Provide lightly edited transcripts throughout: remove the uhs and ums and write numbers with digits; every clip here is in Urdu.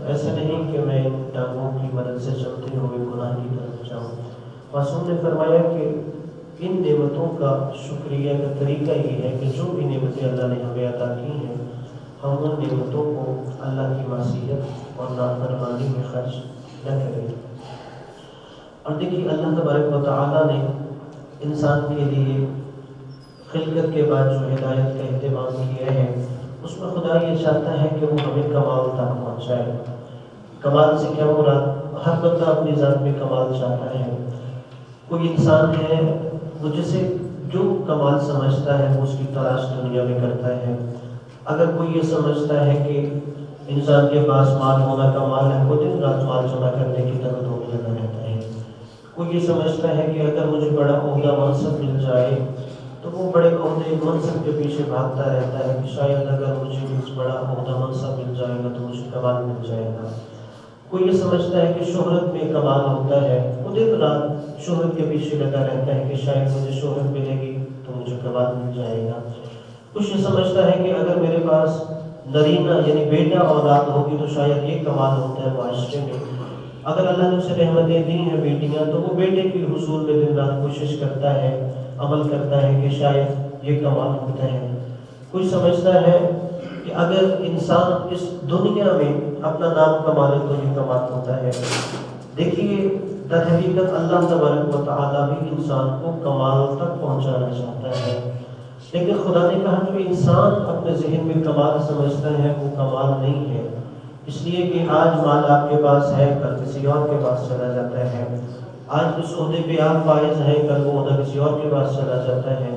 ایسا نہیں کہ میں ٹانگوں کی مدد سے چلتے ہوئے گناہ کی طرف جاؤں۔ معصوم نے فرمایا کہ ان نعمتوں کا شکریہ کا طریقہ یہ ہے کہ جو بھی نعمتیں اللہ نے ہمیں عطا کی ہیں ہم ان نعمتوں کو اللہ کی معصیت اور نافرمانی میں خرچ نہ کریں۔ اور دیکھیے اللہ تبارک و تعالیٰ نے انسان کے لیے خلقت کے بعد جو ہدایت کا اہتمام کیا ہے اس میں خدا یہ چاہتا ہے کہ وہ ہمیں کمال تک پہنچائے۔ کمال سے کیا مراد؟ ہر بندہ اپنی ذات میں کمال چاہتا ہے۔ کوئی انسان ہے وہ جسے جو کمال سمجھتا ہے وہ اس کی تلاش دنیا میں کرتا ہے۔ اگر کوئی یہ سمجھتا ہے کہ انسان کے پاس مال ہونا کمال ہے وہ دن رات مال جمع کرنے کی طرف دوڑ لگا رہتا ہے۔ کوئی یہ سمجھتا ہے کہ اگر مجھے بڑا عہدہ منصب مل جائے تو وہ بڑے عہدے منصب کے پیچھے بھاگتا رہتا ہے کہ شاید اگر مجھے کچھ بڑا عہدہ منصب مل جائے گا تو مجھے کمال مل جائے گا۔ کوئی یہ سمجھتا ہے کہ شہرت میں کمال ہوتا ہے، وہ دن رات شہرت کے پیچھے لگا رہتا ہے کہ شاید مجھے شہرت ملے گی تو مجھے کمال مل جائے گا۔ کچھ یہ سمجھتا ہے کہ اگر میرے پاس نرینہ یعنی بیٹا اولاد ہوگی تو شاید یہ کمال ہوتا ہے معاشرے میں۔ اگر اللہ نے اسے رحمتیں دی ہیں بیٹیاں تو وہ بیٹے کے حصول میں دن رات کوشش کرتا ہے، عمل کرتا ہے کہ شاید یہ کمال ہوتا ہے۔ کوئی سمجھتا ہے کہ اگر انسان اس دنیا میں اپنا نام کما لے تو یہ کمال ہوتا ہے۔ دیکھیے در حقیقت اللہ تبارک و تعالیٰ بھی انسان کو کمال تک پہنچانا چاہتا ہے، لیکن خدا نے کہا جو انسان اپنے ذہن میں کمال سمجھتا ہے وہ کمال نہیں ہے، اس لیے کہ آج مال آپ کے پاس ہے کل کسی اور کے پاس چلا جاتا ہے، آج اس عہدے پہ آپ فائز ہیں کل وہ عہدہ کسی اور کے پاس چلا جاتا ہے،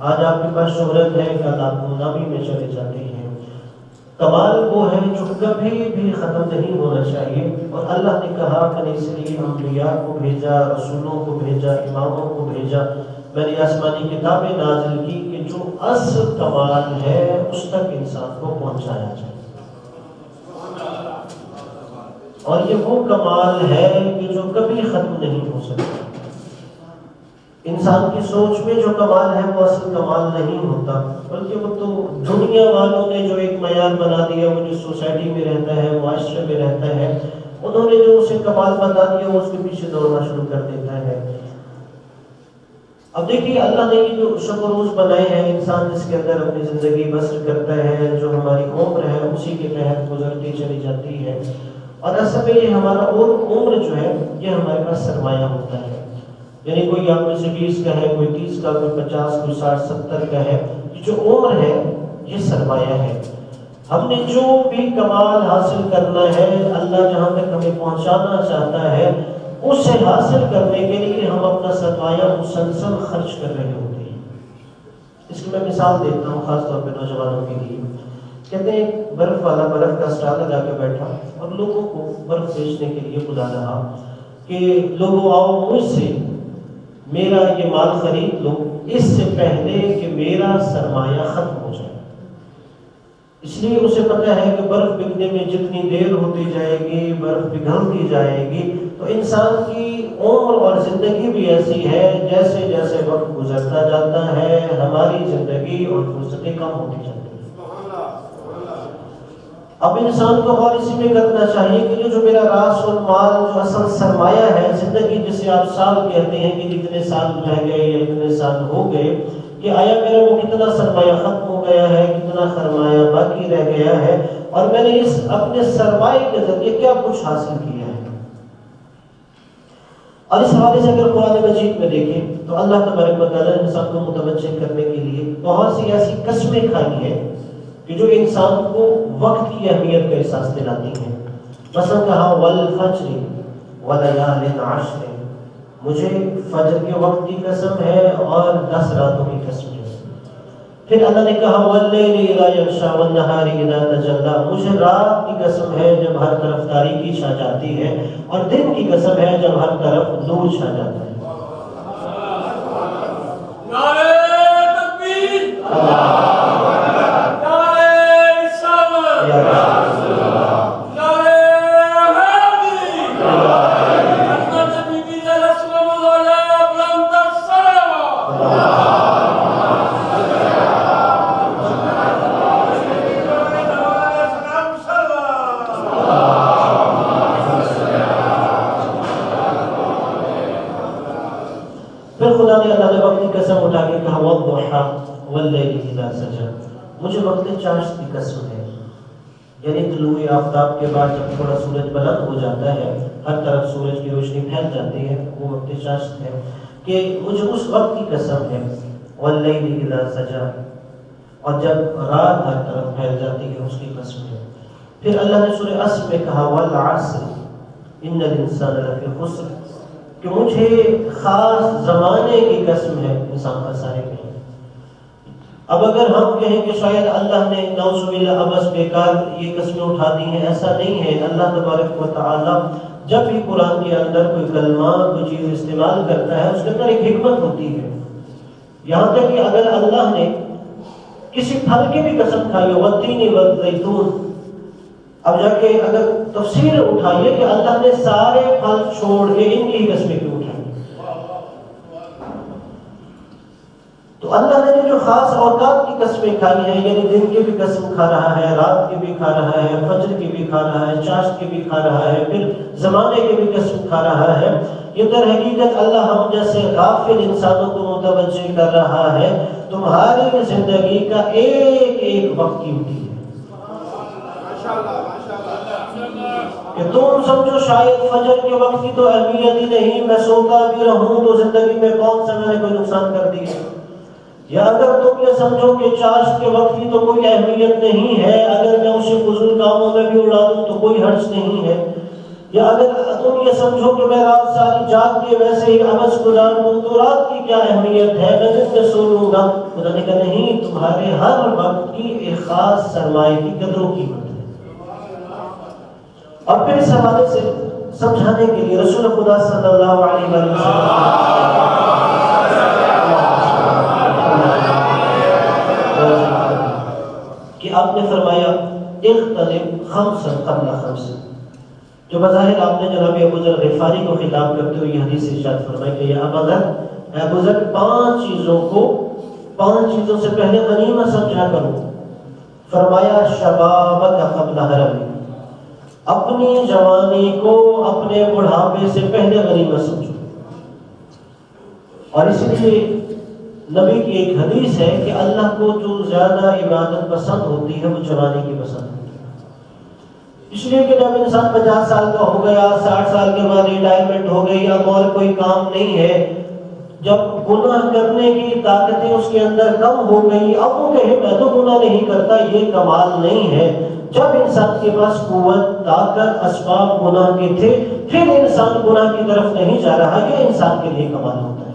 آج آپ کے پاس شہرت ہے کل آپ گمنامی میں چلے جاتے ہیں۔ کمال وہ ہے جو کبھی بھی ختم نہیں ہونا چاہیے، اور اللہ نے کہا کہ اس لیے انبیاء کو بھیجا، رسولوں کو بھیجا، اماموں کو بھیجا، میں نے آسمانی کتابیں نازل کی کہ جو اصل کمال ہے اس تک انسان کو پہنچایا جائے، اور یہ وہ کمال ہے کہ جو کبھی ختم نہیں ہو سکتا۔ انسان کی سوچ میں جو کمال ہے وہ اصل کمال نہیں ہوتا، بلکہ وہ تو دنیا والوں نے جو ایک معیار بنا دیا، وہ جو سوسائٹی میں رہتا ہے، معاشرے میں رہتا ہے، انہوں نے جو اسے کمال بتا دیا وہ اس کے پیچھے دوڑنا شروع کر دیتا ہے۔ اب دیکھیے اللہ نے یہ جو شب و روز بنائے ہیں، انسان جس کے اندر اپنی زندگی بسر کرتا ہے، جو ہماری عمر ہے اسی کے تحت گزرتی چلی جاتی ہے، اور اصل میں یہ ہمارا اور عمر جو ہے یہ ہمارے پاس سرمایہ ہوتا ہے، یعنی کوئی آپ میں سے 20 کا ہے، کوئی 30 کا، کوئی 50، کوئی 60، 70 کا ہے، جو عمر ہے یہ سرمایہ ہے۔ ہم نے جو بھی کمال حاصل کرنا ہے، اللہ جہاں تک ہمیں پہنچانا چاہتا ہے اسے حاصل کرنے کے لیے ہم اپنا سرمایہ مسلسل خرچ کر رہے ہوتے ہیں۔ اس کی میں مثال دیتا ہوں خاص طور پہ نوجوانوں کے لیے۔ کہتے ہیں ایک برف والا برف کا اسٹال لگا کے بیٹھا اور لوگوں کو برف بیچنے کے لیے بلا رہا کہ لوگوں آؤ مجھ سے میرا یہ مال خرید لو اس سے پہلے کہ میرا سرمایہ ختم ہو جائے۔ اس لیے اسے پتہ ہے کہ برف بکنے میں جتنی دیر ہوتی جائے گی، برف پگھلتی جائے گی، تو انسان کی عمر اور زندگی بھی ایسی ہے جیسے جیسے وقت گزرتا جاتا ہے ہماری زندگی اور فرصتیں کم ہوتی جاتی ہیں۔ اب انسان کو اور اسی میں کرنا چاہیے کہ جو میرا راس المال جو اصل سرمایہ ہے، زندگی جسے آپ سال کہتے ہیں کہ اتنے سال رہ گئے یا اتنے سال ہو گئے، کہ آیا میرا وہ کتنا سرمایہ ختم ہو گیا ہے، کتنا سرمایہ باقی رہ گیا ہے، اور میں نے اس اپنے سرمایہ کے ذریعے کیا کچھ حاصل کیا ہے۔ اور اس حوالے سے اگر قرآن مجید میں دیکھیں تو اللہ تبارک و تعالیٰ نے انسان کو متوجہ کرنے کے لیے بہت سی ایسی قسمیں کھائی ہیں کہ جو انسان کو وقت کی اہمیت کا احساس دلاتی ہیں۔ مثلا کہا والفجر ولیال عشر، مجھے فجر کے وقت کی قسم ہے اور 10 راتوں کی قسم ہے۔ پھر اللہ نے کہا واللیل اذا یغشی والنہار اذا تجلی، مجھے رات کی قسم ہے جب ہر طرف تاریکی چھا جاتی ہے، اور دن کی قسم ہے جب ہر طرف نور چھا جاتا ہے۔ نعرہ تکبیر، کی قسم اٹھا کے کہا والضحی واللیل اذا سجی، مجھے وقت چاشت کی قسم ہے، یعنی طلوع آفتاب کے بعد جب تھوڑا سورج بلند ہو جاتا ہے، ہر طرف سورج کی روشنی پھیل جاتی ہے، وہ وقت چاشت ہے، کہ مجھے اس وقت کی قسم ہے، واللیل اذا سجی، اور جب رات ہر طرف پھیل جاتی ہے اس کی قسم ہے۔ پھر اللہ نے سورہ عصر میں کہا والعصر ان الانسان لفی خسر، کہ مجھے خاص زمانے کی قسم ہے، انسان خسارے میں۔ اب اگر ہم کہیں کہ شاید اللہ نے نعوذ باللہ ابس بیکار یہ قسمیں اٹھا دی ہیں، ایسا نہیں ہے۔ اللہ تبارک و تعالی جب بھی قرآن کے اندر کوئی کلمہ کوئی چیز استعمال کرتا ہے اس کے اندر ایک حکمت ہوتی ہے۔ یہاں تک کہ اگر اللہ نے کسی پھل کی بھی قسم کھائی ہو، والتین والزیتون، اب جا کے اگر تفسیر اٹھائیے کہ اللہ نے سارے پھل چھوڑ کے ان کی قسمیں کیوں اٹھائی، تو اللہ نے جو خاص اوقات کی قسمیں کھائی ہیں، یعنی دن کی بھی قسم کھا رہا ہے، رات کی بھی کھا رہا ہے، فجر کی بھی کھا رہا ہے، چاشت کی بھی کھا رہا ہے، پھر زمانے کی بھی قسم کھا رہا ہے، یہ در حقیقت اللہ ہم جیسے غافل انسانوں کو متوجہ کر رہا ہے تمہاری زندگی کا ایک ایک وقت قیمتی ہے، کہ تم سمجھو شاید فجر کے وقت کی تو اہمیت ہی نہیں، میں سوتا بھی رہوں تو زندگی میں کون سا میں نے کوئی نقصان کر دیا، یا اگر تم یہ سمجھو کہ چاشت کے وقت کی تو کوئی اہمیت نہیں ہے، اگر میں اسے فضول کاموں میں بھی اڑا دوں تو کوئی حرج نہیں ہے، یا اگر تم یہ سمجھو کہ میں رات ساری جاگ کے ویسے ہی عبث گزار دوں تو رات کی کیا اہمیت ہے، میں دن میں سو لوں گا، خدا نے کہا نہیں، تمہارے ہر وقت کی ایک خاص سرمایہ کی قدر و قیمت ہے۔ اور پھر اس حوالے سے سمجھانے کے لیے رسول خدا صلی اللہ علیہ وسلم کہ آپ نے فرمایا اغتنم خمسا قبل خمس، جو بظاہر آپ نے جناب ابو ذر غفاری کو خطاب کرتے ہوئے یہ حدیث ارشاد فرمائی کہ یا ابا ذر، ابو ذر، پانچ چیزوں سے پہلے غنیمت سمجھا کرو۔ فرمایا شبابک قبل حرمک، اپنی جوانی کو اپنے بڑھاپے سے پہلے غنیمت سمجھو۔ اور اس لیے نبی کی ایک حدیث ہے کہ اللہ کو جو زیادہ عبادت پسند ہوتی ہے وہ جوانی کی پسند ہوتی ہے، اس لیے کہ جب انسان 50 سال کا ہو گیا، 60 سال کے بعد ریٹائرمنٹ ہو گئی، اب اور کوئی کام نہیں ہے، جب گناہ کرنے کی طاقتیں اس کے اندر کم ہو گئی، اب وہ کہے میں تو گناہ نہیں کرتا، یہ کمال نہیں ہے۔ جب انسان کے پاس قوت، طاقت، اسباب گناہ کے تھے، پھر انسان گناہ کی طرف نہیں جا رہا، یہ انسان کے لیے کمال ہوتا ہے۔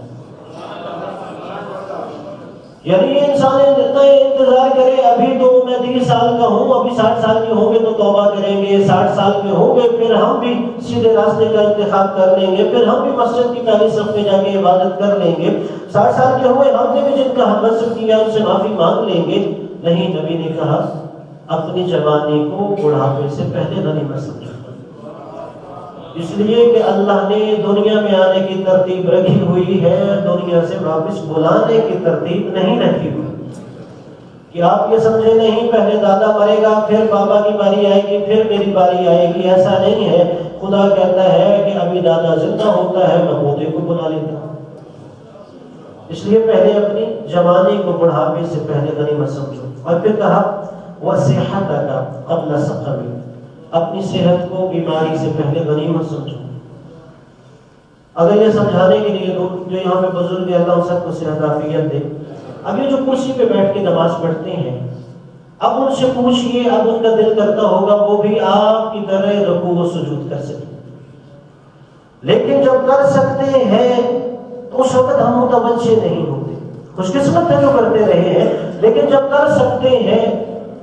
یعنی یہ انسان اتنا انتظار کرے، ابھی تو میں 30 سال کا ہوں، ابھی 60 سال کے ہوں گے تو توبہ کریں گے، 60 سال کے ہوں گے پھر ہم بھی سیدھے راستے کا انتخاب کر لیں گے، پھر ہم بھی مسجد کی پہلی صف میں جا کے عبادت کر لیں گے، 60 سال کے ہوئے ہم نے بھی جن کا حمد کیا ان سے معافی مانگ لیں گے۔ نہیں، نبی نے کہا اپنی جوانی کو بڑھاپے سے پہلے غنیمت سمجھو، اس لیے کہ اللہ نے دنیا میں آنے کی ترتیب رکھی ہوئی ہے، دنیا سے واپس بلانے کی ترتیب نہیں رکھی ہوئی، کہ آپ یہ سمجھے نہیں پہلے دادا مرے گا پھر بابا کی باری آئے گی پھر میری باری آئے گی، ایسا نہیں ہے۔ خدا کہتا ہے کہ ابھی دادا زندہ ہوتا ہے میں پوتے کو بلا لیتا ہوں، اس لیے پہلے اپنی جوانی کو بڑھاپے سے پہلے غنیمت سمجھو۔ اور پھر کہا وَصِحَّتَكَ قَبْلَ سَقَمِكَ، اپنی صحت کو بیماری سے پہلے غنیمت سمجھو۔ اگر یہ سمجھانے کے لیے جو یہاں پہ بزرگ اللہ ان سب کو صحت عافیت دے، اب یہ جو کرسی پہ بیٹھ کے نماز پڑھتے ہیں، اب ان سے پوچھئے، اب ان کا دل کرتا ہوگا وہ بھی آپ کی طرح رکوع و سجود کر سکیں، لیکن جب کر سکتے ہیں تو اس وقت ہم متوجہ نہیں ہوتے، خوش قسمت ہے جو کرتے رہے ہیں، لیکن جب کر سکتے ہیں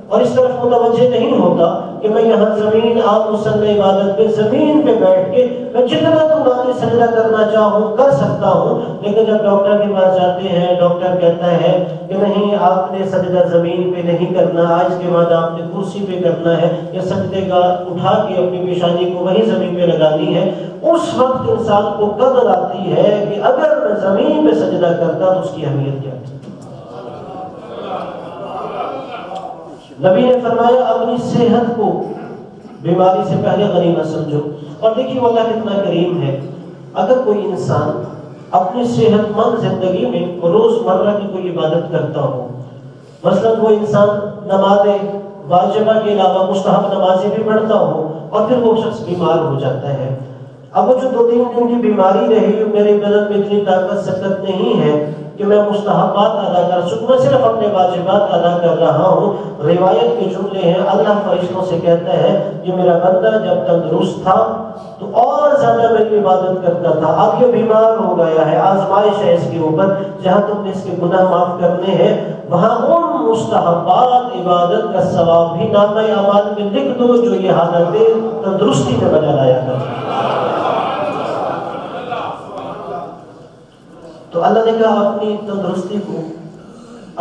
اور اس طرف متوجہ نہیں ہوتا کہ میں یہاں زمین آپ مسلح عبادت پہ زمین پہ بیٹھ کے میں جتنا تمہاری سجدہ کرنا چاہوں کر سکتا ہوں، لیکن جب ڈاکٹر کے پاس جاتے ہیں ڈاکٹر کہتا ہے کہ نہیں آپ نے سجدہ زمین پہ نہیں کرنا، آج کے بعد آپ نے کرسی پہ کرنا ہے، یا سجدے کا اٹھا کے اپنی پیشانی کو وہی زمین پہ لگانی ہے، اس وقت انسان کو قدر آتی ہے کہ اگر میں زمین پہ سجدہ کرتا تو اس کی اہمیت کیا تھی۔ نبی نے فرمایا اپنی صحت کو بیماری سے پہلے غنیمت سمجھو۔ اور دیکھیے اللہ کتنا کریم ہے، اگر کوئی انسان اپنی صحت مند زندگی میں روزمرہ کی کوئی عبادت کرتا ہو، مثلا وہ انسان نماز واجبہ کے علاوہ مستحب نمازیں بھی پڑھتا ہو، اور پھر وہ شخص بیمار ہو جاتا ہے، اب وہ جو 2-3 دن کی بیماری رہی، میرے بدن میں اتنی طاقت سکت نہیں ہے کہ میں مستحبات ادا کر سکوں، میں صرف اپنے واجبات ادا کر رہا ہوں۔ روایت کے جملے ہیں، اللہ فرشتوں سے کہتا ہے کہ میرا بندہ جب تندرست تھا تو اور زیادہ میری عبادت کرتا تھا، اب یہ بیمار ہو گیا ہے، آزمائش ہے اس کے اوپر، جہاں تم نے اس کے گناہ معاف کرنے ہیں وہاں ان مستحبات عبادت کا ثواب بھی نامہ اعمال میں لکھ دو جو یہ حالت تندرستی میں بجا لایا کرتا۔ تو اللہ نے کہا اپنی تندرستی کو،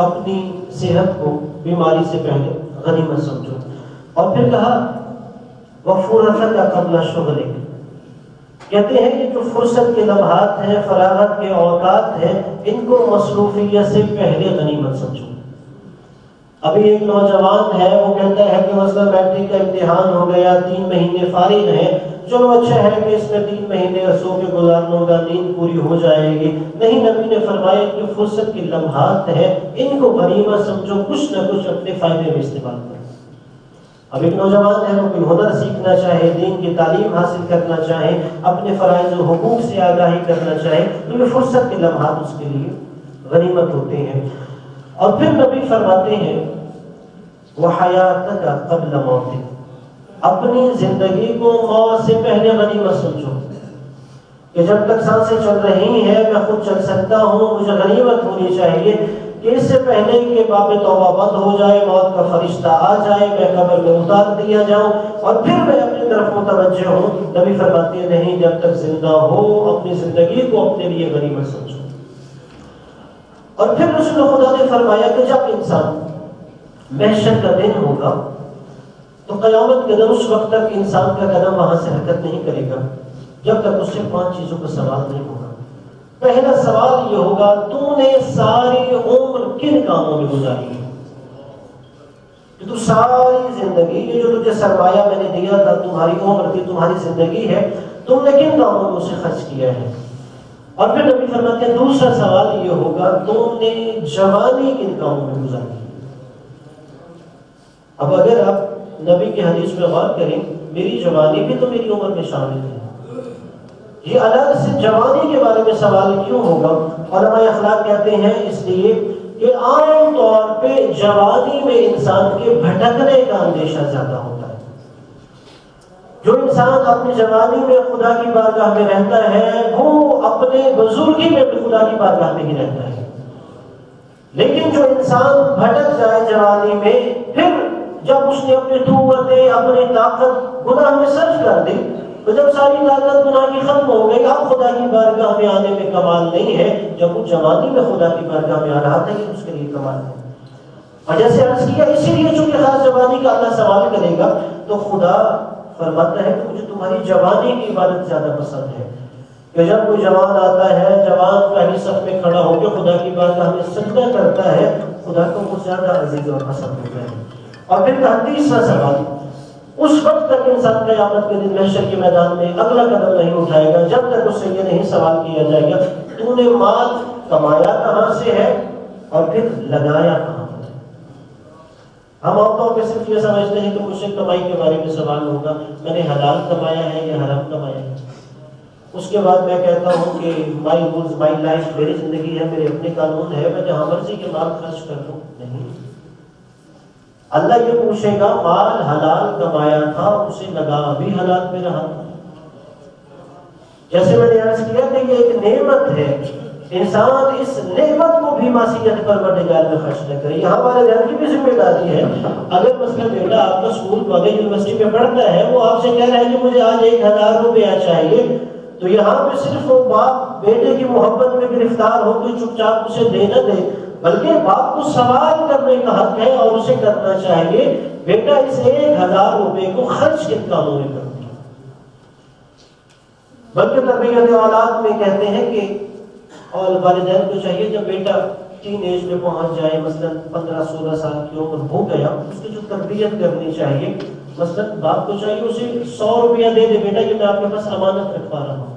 اپنی صحت کو بیماری سے پہلے غنیمت سمجھو، اور پھر کہا وَفُرَصَكَ قَبْلَ شُغْلِكَ، کہتے ہیں کہ جو فرصت کے لمحات ہیں، فراغت کے اوقات ہیں، ان کو مصروفیت سے پہلے غنیمت سمجھو۔ ابھی ایک نوجوان ہے، وہ کہتا ہے کہ مثلا میٹرک کا امتحان ہو گیا، 3 مہینے فارغ ہیں، چلو اچھا ہے کہ اس میں 3 مہینے سو کے گزار لوں گا، نیند پوری ہو جائے گی۔ نہیں، نبی نے فرمایا کہ فرصت کے لمحات ہیں، ان کو غنیمت سمجھو، کچھ نہ کچھ اپنے فائدے میں استعمال کرو۔ اب ایک نوجوان ہے، وہ کوئی ہنر سیکھنا چاہے، دین کی تعلیم حاصل کرنا چاہے، اپنے فرائض و حقوق سے آگاہی کرنا چاہے، تو یہ فرصت کے لمحات اس کے لیے غنیمت ہوتے ہیں۔ اور پھر نبی فرماتے ہیں وَحَيَاتَكَ قَبْلَ مَوْتِكَ، اپنی زندگی کو موت سے پہلے غنیمت سمجھو، کہ جب تک سانسیں چل رہی ہیں میں خود چل سکتا ہوں، مجھے غنیمت ہونی چاہیے کہ اس سے پہلے کہ باب توبہ بند ہو جائے، موت کا فرشتہ آ جائے، میں قبر میں اتار دیا جاؤں اور پھر میں اپنی طرف متوجہ ہوں۔ نبی فرماتے ہیں نہیں، جب تک زندہ ہو اپنی زندگی کو اپنے لیے غنیمت سمجھو۔ اور پھر رسول خدا نے فرمایا کہ جب انسان محشر کا دن ہوگا تو قیامت کے دن اس وقت تک انسان کا قدم وہاں سے حرکت نہیں کرے گا جب تک اس سے 5 چیزوں کا سوال نہیں ہوگا۔ پہلا سوال یہ ہوگا، تو نے ساری عمر کن کاموں میں گزاری ہے؟ کہ تو ساری زندگی، یہ جو تجھے سرمایہ میں نے دیا تھا، تمہاری عمر تھی، تمہاری زندگی ہے، تم نے کن کاموں میں اسے خرچ کیا ہے؟ اور پھر نبی فرماتے ہیں دوسرا سوال یہ ہوگا، تم نے جوانی کن کاموں میں گزاری ہے؟ اب اگر آپ نبی کی حدیث میں غور کریں، میری جوانی بھی تو میری عمر میں شامل ہے، یہ الگ سے جوانی کے بارے میں سوال کیوں ہوگا؟ علماء اخلاق کہتے ہیں اس لیے کہ عام طور پہ جوانی میں انسان کے بھٹکنے کا اندیشہ زیادہ ہوتا ہے۔ جو انسان اپنی جوانی میں خدا کی بارگاہ میں رہتا ہے وہ اپنے بزرگی میں بھی خدا کی بارگاہ میں ہی رہتا ہے، لیکن جو انسان بھٹک جائے جوانی میں، پھر جب اس نے اپنی قوتیں، اپنی طاقت گناہ میں صرف کر دی، تو جب ساری طاقت گناہ کی ختم ہو گئی، اب خدا کی بارگاہ میں آنے میں کمال نہیں ہے، جب وہ جوانی میں خدا کی بارگاہ میں آ رہا تھا یہ اس کے لیے کمال ہے۔ اور جیسے عرض کیا، اسی لیے چونکہ خاص جوانی کا اللہ سوال کرے گا تو خدا فرماتا ہے کہ مجھے تمہاری جوانی کی عبادت زیادہ پسند ہے، کہ جب کوئی جوان آتا ہے، جوان پہلی صف میں کھڑا ہو کے خدا کی بارگاہ میں سجدہ کرتا ہے، خدا کو وہ زیادہ عزیز اور پسند ہوتا ہے۔ اور پھر کہا تیسرا سوال، اس وقت تک انسان قیامت کے دن محشر کے میدان میں اگلا قدم نہیں اٹھائے گا جب تک اس سے یہ نہیں سوال کیا جائے گا تو نے مال کمایا کہاں سے ہے اور پھر لگایا کہاں پر ہے۔ ہم عام طور پہ صرف یہ سمجھتے ہیں کہ مجھ سے کمائی کے بارے میں سوال ہوگا، میں نے حلال کمایا ہے یا حرام کمایا ہے۔ اس کے بعد میں کہتا ہوں کہ مائی رولز مائی لائف، میری زندگی ہے، میرے اپنے قانون ہے، میں جہاں مرضی کے مال خرچ کر دوں۔ نہیں، اللہ یہ پوچھے گا مال حلال کمایا تھا، اسے لگا بھی حلال میں رہا تھا۔ جیسے میں نے عرض کیا کہ یہ ایک نعمت ہے، انسان اس نعمت کو بھی معصیت پروردگار میں خرچ نہ کرے۔ یہاں ہمارے گھر کی بھی ذمہ داری ہے۔ اگر مثلا بیٹا آپ کا اسکول کالج یونیورسٹی میں پڑھتا ہے، وہ آپ سے کہہ رہا ہے کہ مجھے آج 1000 روپیہ چاہیے، تو یہاں پہ صرف وہ باپ بیٹے کی محبت میں گرفتار ہو کے چپ چاپ اسے دے نہ دے، بلکہ باپ کو سوال کرنے کا حق ہے اور اسے کرنا چاہیے، بیٹا اس 1000 روپے کو خرچ کن کاموں میں کرتی ہے۔ بلکہ تربیت اولاد میں کہتے ہیں کہ اور والدین کو چاہیے جب بیٹا ٹین ایج میں پہنچ جائے، مثلا 15-16 سال کی عمر ہو گیا، اس کی جو تربیت کرنی چاہیے، مثلا باپ کو چاہیے اسے 100 روپیہ دے دے، بیٹا یہ میں آپ کے پاس امانت رکھوا رہا ہوں،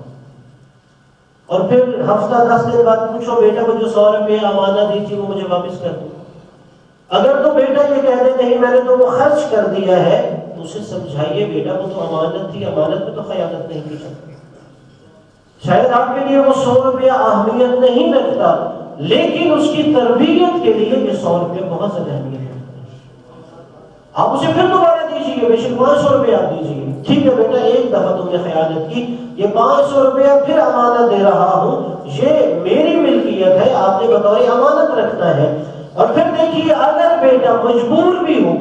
اور پھر ہفتہ 10 دن بعد پوچھو بیٹا کو جو 100 روپے امانت دی تھی وہ مجھے واپس کر دو. اگر تو بیٹا یہ کہہ دے نہیں میں نے تو وہ خرچ کر دیا ہے تو اسے سمجھائیے بیٹا وہ تو امانت تھی, امانت میں تو خیانت نہیں کی سکتی. شاید آپ کے لیے وہ 100 روپیہ اہمیت نہیں رکھتا لیکن اس کی تربیت کے لیے یہ 100 روپیہ بہت زیادہ اہمیت ہے. آپ اسے پھر دوبارہ دیجیے, بے شک 500 روپیہ آپ دیجیے. ٹھیک ہے بیٹا ایک دفعہ تم نے خیانت کی, یہ 500 روپیہ پھر امانت دے رہا ہوں, یہ میری ملکیت ہے, آپ نے بطور امانت رکھنا ہے. اور پھر دیکھیے اگر بیٹا مجبور بھی ہو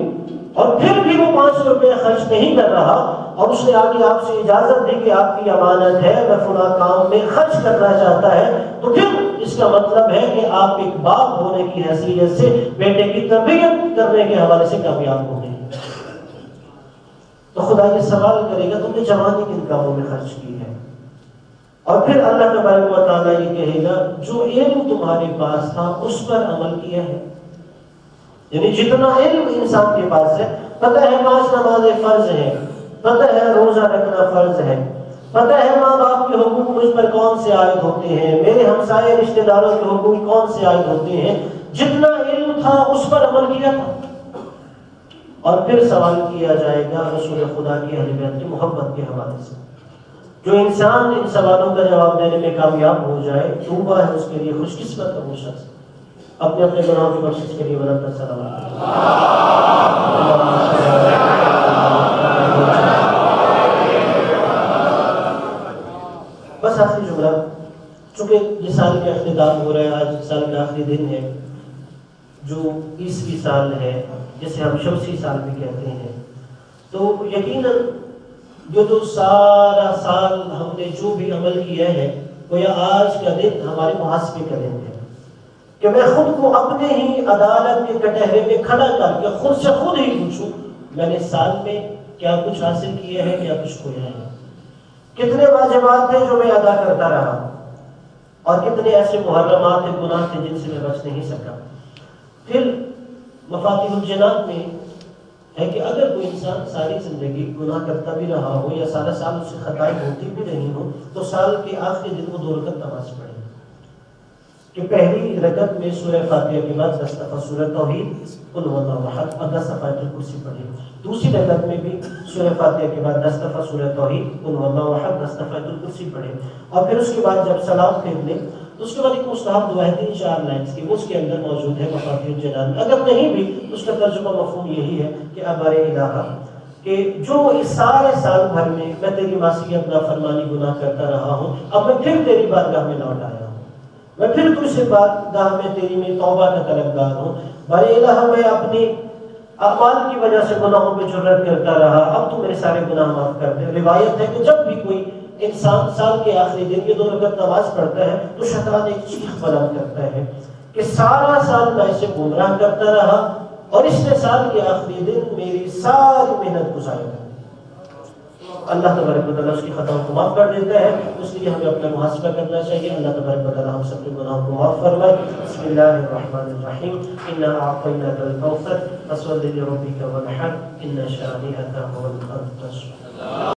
اور پھر بھی وہ 500 روپے خرچ نہیں کر رہا اور اس نے آگے آپ سے اجازت دی کہ آپ کی امانت ہے میں فلاں کام میں خرچ کرنا چاہتا ہے, تو پھر اس کا مطلب ہے کہ آپ ایک باپ ہونے کی حیثیت سے بیٹے کی تربیت کرنے کے حوالے سے کامیاب ہو گئے. تو خدا یہ سوال کرے گا تم نے جوانی کن کاموں میں خرچ کی ہے. اور پھر اللہ تبارک و تعالیٰ یہ کہے گا جو علم تمہارے پاس تھا اس پر عمل کیا ہے. یعنی جتنا علم انسان کے پاس ہے, پتہ ہے 5 نمازیں فرض ہیں, پتہ ہے روزہ رکھنا فرض ہے, پتہ ہے ماں باپ کے حقوق مجھ پر کون سے عائد ہوتے ہیں, میرے ہمسائے رشتہ داروں کے حقوق کون سے عائد ہوتے ہیں, جتنا علم تھا اس پر عمل کیا تھا. اور پھر سوال کیا جائے گا رسول خدا کی اہل بیت کی محبت کے حوالے سے. جو انسان ان سوالوں کا جواب دینے میں کامیاب ہو جائے طوبیٰ ہے اس کے لیے, خوش قسمت ہے وہ شخص. اپنے اپنے گناہوں کی بخشش کے لیے بلند السلام. بس آخری جملہ, چونکہ یہ سال کا اختتام ہو رہا ہے, آج سال کا آخری دن ہے جو 20ویں سال ہے جسے ہم شمسی سال بھی کہتے ہیں. تو یقیناً جو تو سارا سال ہم نے جو بھی عمل کیا ہے وہ یہ آج کا دن ہمارے محاسبے کا دن ہے کہ میں خود کو اپنے ہی عدالت کے کٹہرے میں کھڑا کر کے خود سے خود ہی پوچھوں میں نے سال میں کیا کچھ حاصل کیا ہے, کیا کچھ کھویا ہے, کتنے واجبات تھے جو میں ادا کرتا رہا اور کتنے ایسے محرمات تھے, گناہ تھے جن سے میں بچ نہیں سکا. پھر مفاتیح الجنان میں ہے کہ اگر کوئی انسان ساری زندگی گناہ کرتا بھی رہا ہو یا سارا سال اس سے خطائیں ہوتی بھی رہی ہو تو سال کے آخری دن وہ 2 رکعت نماز پڑھے. کہ پہلی رکعت میں سورہ فاتحہ کے بعد 10 دفعہ سورہ توحید قل هو اللہ احد اور 10 دفعہ آیت الکرسی پڑھے. دوسری رکعت میں بھی سورہ فاتحہ کے بعد 10 دفعہ سورہ توحید قل هو اللہ احد 10 دفعہ آیت الکرسی پڑھے. اور پھر اس کے بعد جب سلام پھیر لے تو اس کے بعد ایک مستحب دعا ہے 3-4 لائنز کی, وہ اس کے اندر موجود ہے مفاتیح الجنان. اگر نہیں بھی اس کا ترجمہ مفہوم یہی ہے کہ ابارِ الہ کہ جو اس سارے سال بھر میں تیری معصیت نافرمانی گناہ کرتا رہا ہوں, اب میں پھر تیری بارگاہ میں لوٹ آیا ہوں, میں پھر تجھ سے بارگاہ میں تیری میں توبہ کا طلبگار ہوں. بارِ الہ میں اپنی اعمال کی وجہ سے گناہوں پہ جرأت کرتا رہا, اب تو میرے سارے گناہ معاف کر دے. روایت ہے کہ جب بھی کوئی انسان سال کے آخری دن یہ 2 رکعت نماز پڑھتا ہے تو شیطان ایک چیخ بلند کرتا ہے کہ سارا سال میں اسے گمراہ کرتا رہا اور اس نے سال کے آخری دن میری ساری محنت گزاری کر دی. اللہ تبارک و تعالیٰ اس کی خطاؤں کو معاف کر دیتا ہے, اس لیے ہمیں اپنا محاسبہ کرنا چاہیے. اللہ تبارک و تعالیٰ ہم سب کے گناہوں کو معاف فرمائے. بسم اللہ الرحمن الرحیم. انا اعطیناک الکوثر فصل لربک وانحر ان شانئک هو الابتر.